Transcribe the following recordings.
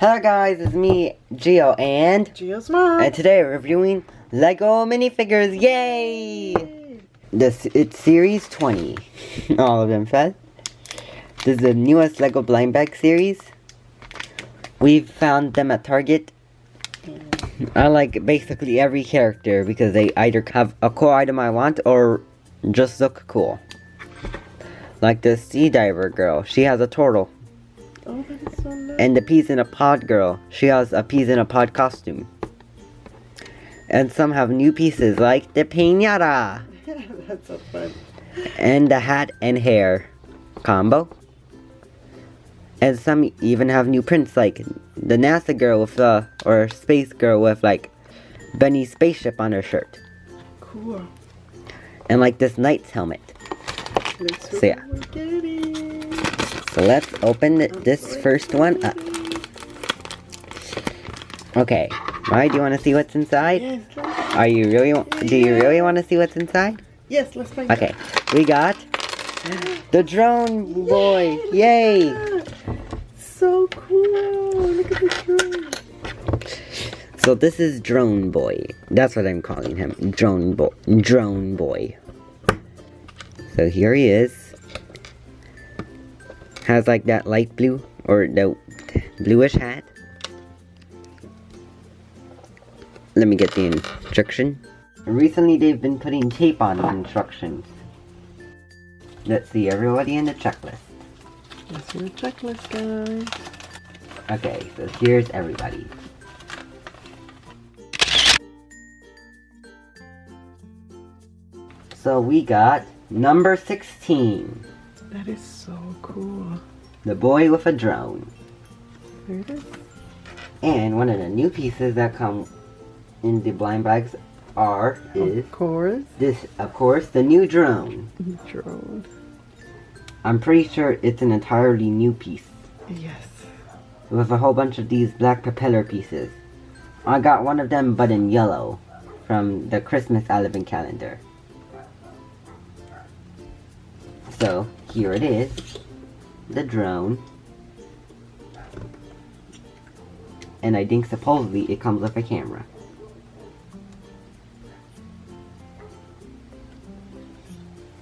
Hello guys, it's me, Gio, and Gio's mom. And today we're reviewing Lego minifigures. Yay! It's series 20. All of them fed. This is the newest Lego blind bag series. We've found them at Target. I like basically every character because they either have a cool item I want or just look cool. Like the sea diver girl, she has a turtle. Oh, that is so nice. And the peas in a pod girl, she has a peas in a pod costume. And some have new pieces like the piñata. That's so fun. And the hat and hair combo. And some even have new prints like the NASA girl with or space girl with like Benny's spaceship on her shirt. Cool. And like this knight's helmet. Let's So yeah. So let's open this first one up. Okay, Maya, do you want to see what's inside? Yes, Do you really want to see what's inside? yes, let's find Okay, we got the drone boy. Yay! So cool. Look at the drone. So this is Drone Boy. That's what I'm calling him. Drone Boy. So here he is. Has like that light blue or the bluish hat. Let me get the instruction. Recently they've been putting tape on the instructions. Let's see everybody in the checklist. Let's see the checklist, guys. Okay, so here's everybody. So we got number 16. That is so cool. The boy with a drone. There it is. And one of the new pieces that come in the blind bags is Of course. this, of course, the new drone. Drone. I'm pretty sure it's an entirely new piece. Yes. With a whole bunch of these black propeller pieces. I got one of them but in yellow from the Christmas Advent calendar. So, here it is. The drone. And I think supposedly it comes with a camera.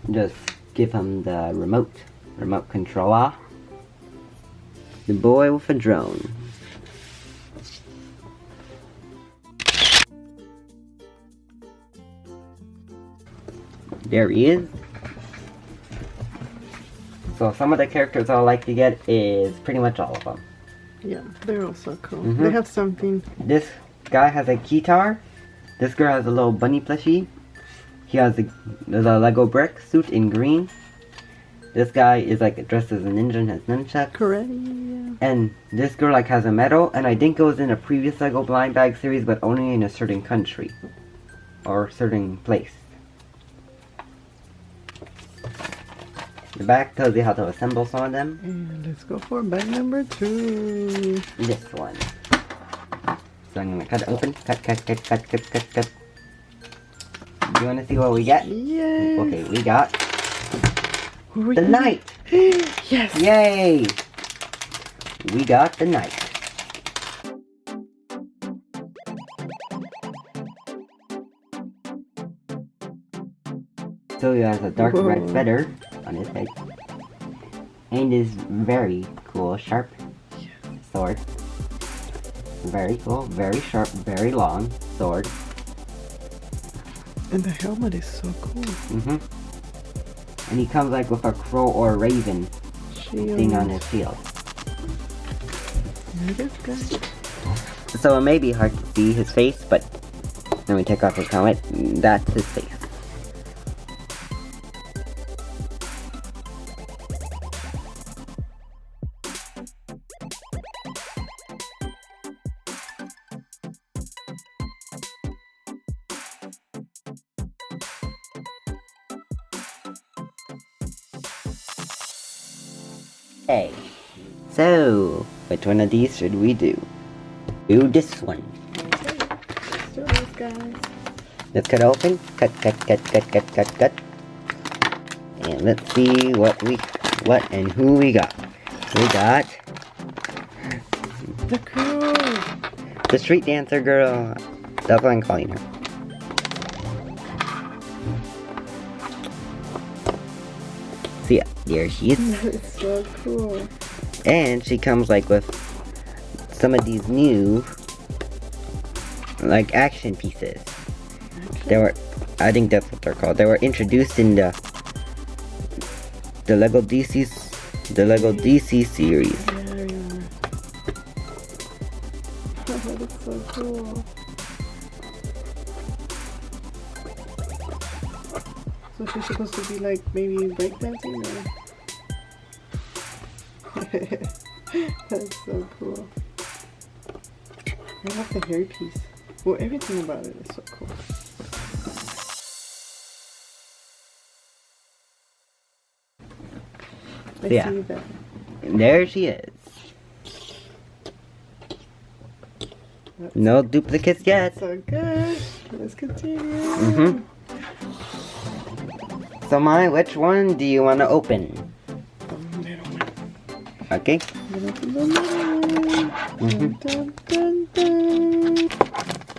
Just give him the remote controller. The boy with a drone. There he is. So some of the characters I like to get is pretty much all of them. Yeah, they're all so cool. Mhm. They have something. This guy has a guitar. This girl has a little bunny plushie. He has there's a Lego brick suit in green. This guy is like dressed as a ninja and has nunchucks. Correct. Yeah. And this girl like has a medal, and I think it was in a previous Lego blind bag series, but only in a certain country or certain place. The back tells you how to assemble some of them. And let's go for bag number 2. This one. So I'm gonna cut it open. Cut. Do you wanna see what we get? Yes. Okay, we got What we the get? knight. Yes. Yay! We got the knight. So he has a dark red Whoa. feather on his head. And his very cool sharp sword. Very cool, very sharp, very long sword. And the helmet is so cool. And he comes like with a crow or a raven thing on his shield. There it is, guys. So it may be hard to see his face, but when we take off his helmet, that's his face. Okay, so which one of these should we do? Do this one. Let's do this, guys. Let's cut open. Cut. And let's see what and who we got. We got The girl. The street dancer girl. That's what I'm calling her. So yeah, there she is. It's so cool. And she comes like with some of these new like action pieces. They were, I think that's what they're called. They were introduced in the Lego DC series. Yeah, yeah. That's so cool. So she's supposed to be like maybe breakdancing or? That's so cool. I love the hair piece. Well, everything about it is so cool. I Yeah. see that. There she is. No duplicates yet. So good. Let's continue. Mm-hmm. So Mai, which one do you want to open? The middle one. Okay. Dun, dun, dun, dun.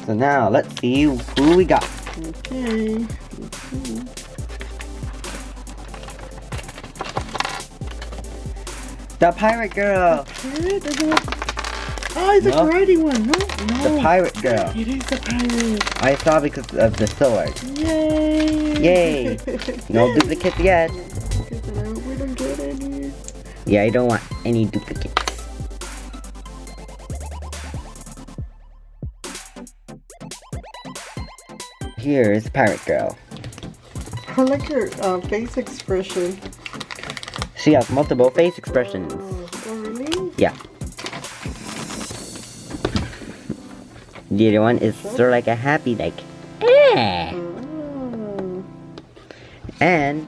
So now let's see who we got. Okay. Let's see. The pirate girl. Pirate? Oh, it's a No. karate one. No, The no. pirate girl. It is a pirate. I saw because of the sword. Yay! Yay. No duplicates yet. Because I hope we don't get any. Yeah, I don't want any duplicates. Here's pirate girl. I like her face expression. She has multiple face expressions. Oh, really? Yeah. The other one is sort of like a happy, like, eh. Oh. And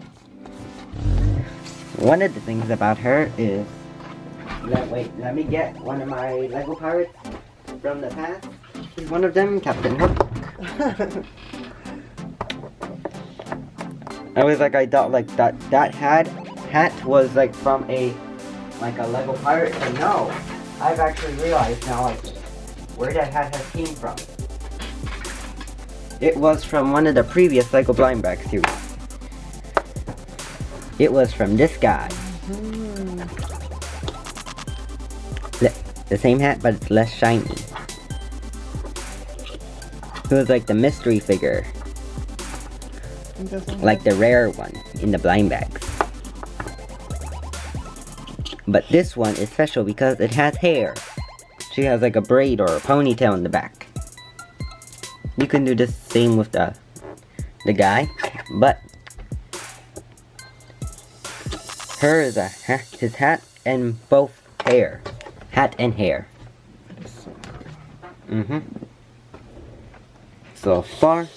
one of the things about her is, let me get one of my Lego pirates from the past. He's one of them, Captain Hook. I thought like that hat was like from a Lego pirate, but no, I've actually realized now like where that hat has came from. It was from one of the previous Lego Blind Bag series. It was from this guy. The same hat, but it's less shiny. It was like the mystery figure. Like the rare one in the blind bags. But this one is special because it has hair. She has like a braid or a ponytail in the back. You can do the same with the guy, but her is his hat and both hair. Hat and hair. So far,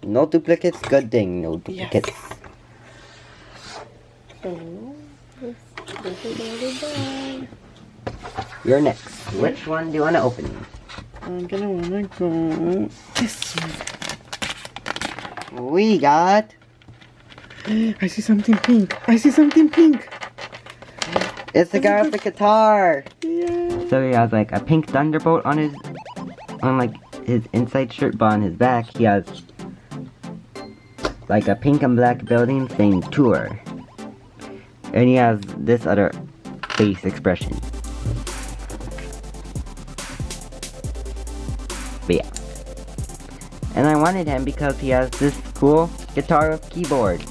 no duplicates. Good thing, no duplicates. Yes. So, let's look at the bag. You're next. Which one do you want to open? I'm gonna wanna go this one. We got. I see something pink. I see something pink. It's the guy with the guitar. Yeah. So he has like a pink thunderbolt on his inside shirt, but on his back he has like a pink and black building saying tour. And he has this other face expression. But yeah. And I wanted him because he has this cool guitar with keyboard.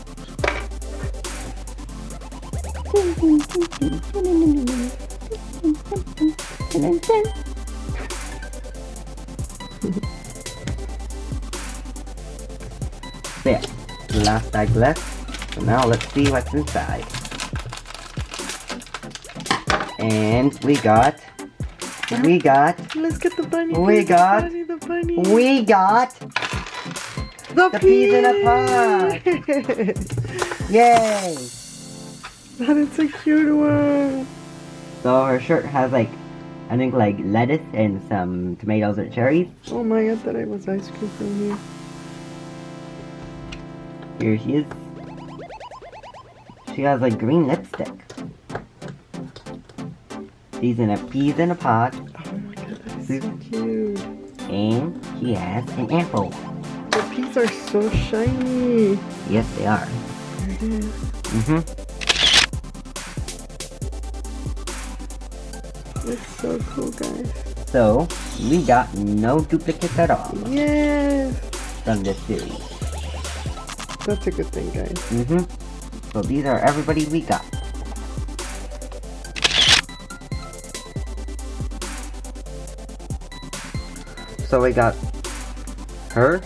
There, the last bag left. So now let's see what's inside. And we got. Let's get the bunny. We got. The bunny. We got The peas in a pod. Yay! That is a cute one. So her shirt has like, I think like lettuce and some tomatoes or cherries. Oh my god, that I was ice cream from here. Here she is. She has like green lipstick. Peas in a pod. Oh suit. So cute. And he has an apple. The peas are so shiny. Yes, they are. There it is. It's so cool, guys. So, we got no duplicates at all Yes. from this series. That's a good thing, guys. So these are everybody we got. So we got her,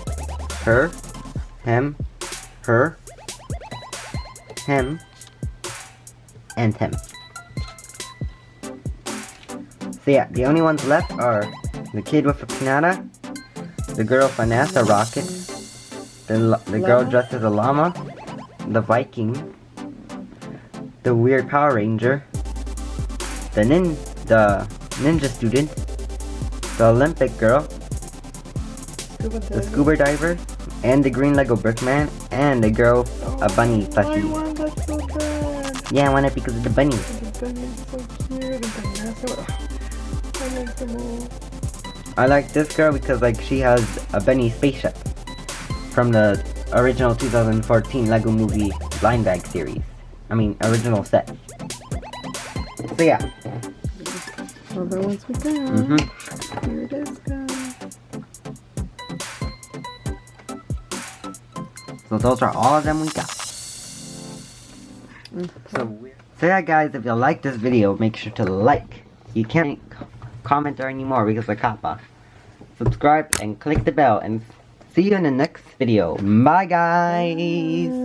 him, her, him, and him. So yeah, the only ones left are the kid with a pinata, the girl Vanessa Rocket, the girl dressed as a llama, the Viking, the weird Power Ranger, the ninja student, the Olympic girl, the scuba diver, and the green Lego brickman, and the girl a bunny plushie. I want that so bad. Yeah, I want it because of the bunny. The bunny is so cute. The Vanessa. I like them all. I like this girl because like she has a bunny spaceship from the original 2014 Lego Movie blind bag series. I mean, original set. So yeah. Other ones we got. Here it is, guys. So those are all of them we got. So yeah, guys, if you like this video, make sure to like. You can't comment or anymore because of kappa. Subscribe and click the bell, and see you in the next video. Bye, guys.